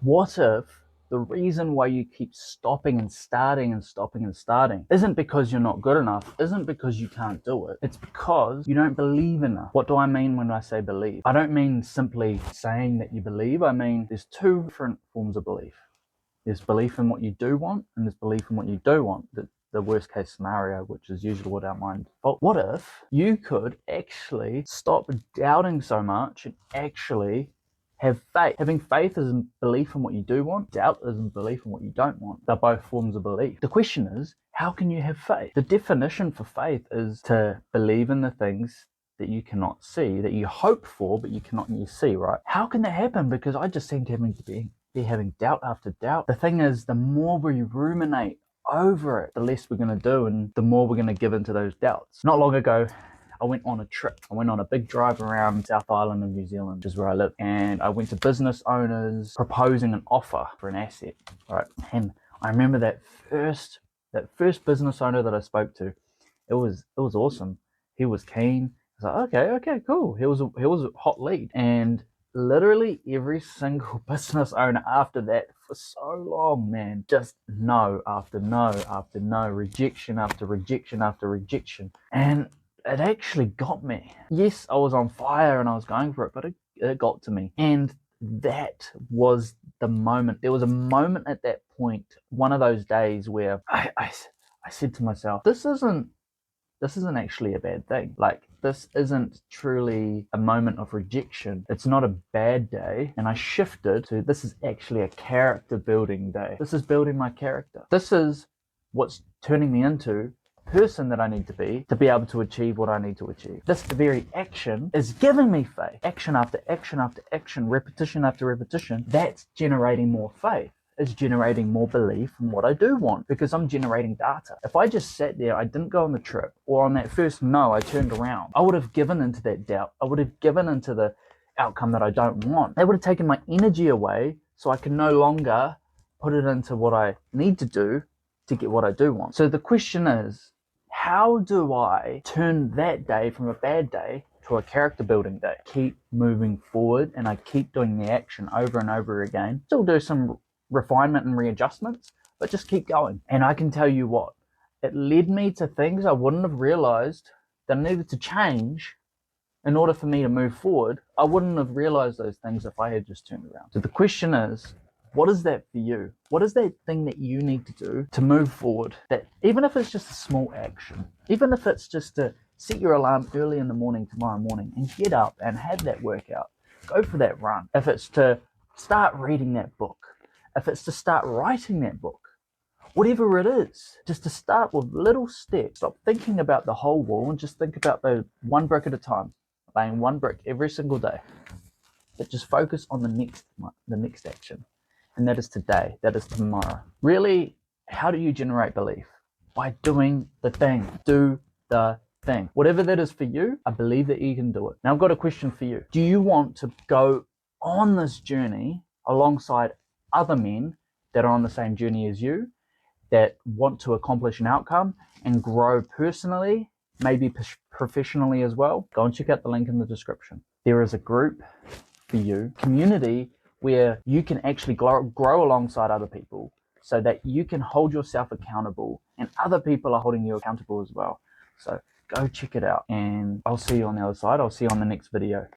What if the reason why you keep stopping and starting and stopping and starting isn't because you're not good enough, isn't because you can't do it, it's because you don't believe enough. What do I mean when I say believe? I don't mean simply saying that you believe. I mean there's two different forms of belief. There's belief in what you do want, and there's belief in what you don't want. The worst case scenario, which is usually what our mind. But what if you could actually stop doubting so much and actually have faith? Having faith is belief in what you do want. Doubt is belief in what you don't want. They're both forms of belief. The question is, how can you have faith? The definition for faith is to believe in the things that you cannot see, that you hope for, but you cannot see, right? How can that happen? Because I just seem to be having doubt after doubt. The thing is, the more we ruminate over it, the less we're going to do, and the more we're going to give into those doubts. Not long ago, I went on a trip. I went on a big drive around South Island of New Zealand, which is where I live. And I went to business owners proposing an offer for an asset, right? And I remember that first business owner that I spoke to. It was awesome. He was keen. I was like, okay, cool. He was a hot lead. And literally every single business owner after that for so long, man, just no after no after no, rejection after rejection after rejection. And it actually got me. Yes, I was on fire and I was going for it, but it got to me. And that was the moment. There was a moment at that point, one of those days where I said to myself, this isn't actually a bad thing. Like, this isn't truly a moment of rejection. It's not a bad day. And I shifted to, this is actually a character building day. This is building my character. This is what's turning me into the person that I need to be able to achieve what I need to achieve. This very action is giving me faith. Action after action after action, repetition after repetition. That's generating more faith. Is generating more belief in what I do want, because I'm generating data. If I just sat there, I didn't go on the trip, or on that first no, I turned around, I would have given into that doubt. I would have given into the outcome that I don't want. They would have taken my energy away, so I can no longer put it into what I need to do to get what I do want. So the question is, how do I turn that day from a bad day to a character building day? Keep moving forward, and I keep doing the action over and over again. Still do some refinement and readjustments, but just keep going. And I can tell you what, it led me to things I wouldn't have realized that I needed to change in order for me to move forward. I wouldn't have realized those things if I had just turned around. So the question is, what is that for you? What is that thing that you need to do to move forward? That even if it's just a small action, even if it's just to set your alarm early in the morning tomorrow morning and get up and have that workout, go for that run. If it's to start reading that book, if it's to start writing that book, whatever it is, just to start with little steps. Stop thinking about the whole wall and just think about the one brick at a time, laying one brick every single day. But just focus on the next action. And that is today, that is tomorrow. Really, how do you generate belief? By doing the thing. Do the thing. Whatever that is for you, I believe that you can do it. Now I've got a question for you. Do you want to go on this journey alongside other men that are on the same journey as you, that want to accomplish an outcome and grow personally, maybe professionally as well? Go and check out the link in the description. There is a group for you, community, where you can actually grow alongside other people so that you can hold yourself accountable and other people are holding you accountable as well. So go check it out, and I'll see you on the other side. I'll see you on the next video.